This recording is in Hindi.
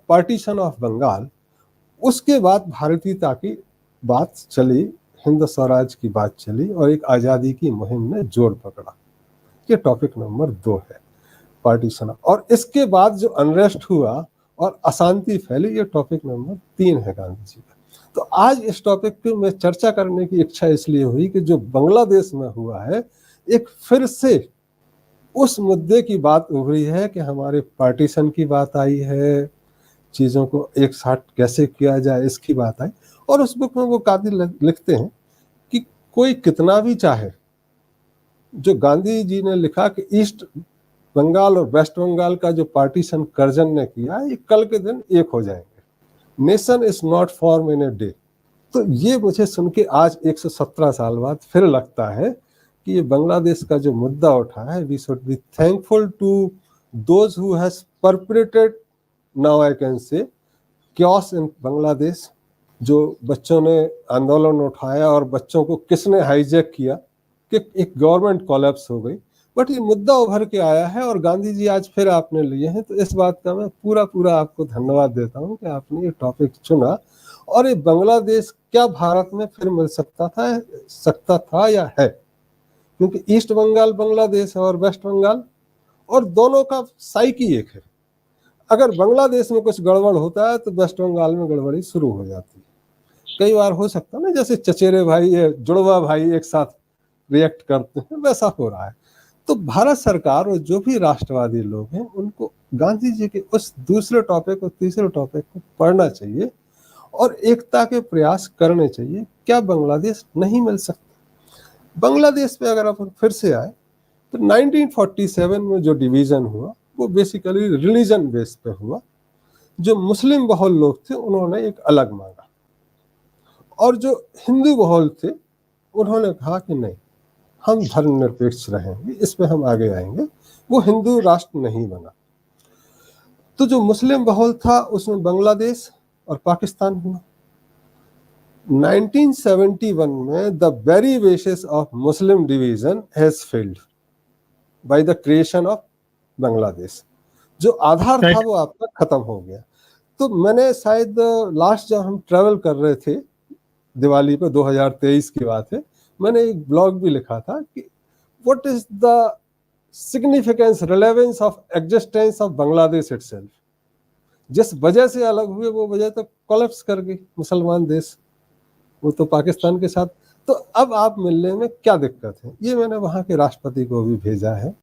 पार्टीशन ऑफ बंगाल, उसके बाद भारतीयता की बात चली, हिंद स्वराज की बात चली और एक आज़ादी की मुहिम ने जोर पकड़ा। ये टॉपिक नंबर 2 है, पार्टीशन। और इसके बाद जो अनरेस्ट हुआ और अशांति फैली, ये टॉपिक नंबर 3 है गांधी जी का। तो आज इस टॉपिक पे मैं चर्चा करने की इच्छा इसलिए हुई कि जो बांग्लादेश में हुआ है, एक फिर से उस मुद्दे की बात उभरी है कि हमारे पार्टीशन की बात आई है, चीज़ों को एक साथ कैसे किया जाए इसकी बात आई। और उस बुक में वो कादिर लिखते हैं कि कोई कितना भी चाहे, जो गांधी जी ने लिखा कि ईस्ट बंगाल और वेस्ट बंगाल का जो पार्टीशन कर्जन ने किया, ये कल के दिन एक हो जाएंगे। Nation is not form in a day. तो ये मुझे सुन के आज 117 साल बाद फिर लगता है कि ये बांग्लादेश का जो मुद्दा उठा है, we should be thankful to those who has perpetrated, now I can say, chaos in Bangladesh. जो बच्चों ने आंदोलन उठाया और बच्चों को किसने हाईजैक किया कि एक गवर्नमेंट कोलैप्स हो गई, बट ये मुद्दा उभर के आया है और गांधी जी आज फिर आपने लिए हैं। तो इस बात का मैं पूरा आपको धन्यवाद देता हूं कि आपने ये टॉपिक चुना। और ये बांग्लादेश क्या भारत में फिर मिल सकता था या है, क्योंकि ईस्ट बंगाल बांग्लादेश है और वेस्ट बंगाल, और दोनों का साइकी एक है। अगर बांग्लादेश में कुछ गड़बड़ होता है तो वेस्ट बंगाल में गड़बड़ी शुरू हो जाती है। कई बार हो सकता है ना, जैसे चचेरे भाई या जुड़वा भाई एक साथ रिएक्ट करते हैं, वैसा हो रहा है। तो भारत सरकार और जो भी राष्ट्रवादी लोग हैं, उनको गांधी जी के उस दूसरे टॉपिक और तीसरे टॉपिक को पढ़ना चाहिए और एकता के प्रयास करने चाहिए। क्या बांग्लादेश नहीं मिल सकता? बांग्लादेश पे अगर अपन फिर से आए तो 1947 में जो डिवीजन हुआ वो बेसिकली रिलीजन बेस पे हुआ। जो मुस्लिम बहुल लोग थे उन्होंने एक अलग मांगा, और जो हिंदू बहुल थे उन्होंने कहा कि नहीं, हम धर्मनिरपेक्ष रहेंगे, इस पे हम आगे आएंगे। वो हिंदू राष्ट्र नहीं बना। तो जो मुस्लिम बहुल था उसमें बांग्लादेश और पाकिस्तान हुआ। 1971 में the very basis of Muslim division has failed by the creation of Bangladesh. जो आधार था वो आपका खत्म हो गया। तो मैंने शायद लास्ट जब हम ट्रेवल कर रहे थे दिवाली पे, 2023 की बात है, मैंने एक ब्लॉग भी लिखा था कि what is the significance, relevance of existence of Bangladesh itself. जिस वजह से अलग हुए वो वजह तो कोलैप्स कर गई मुसलमान देश, वो तो पाकिस्तान के साथ। तो अब आप मिलने में क्या दिक्कत है, ये मैंने वहां के राष्ट्रपति को भी भेजा है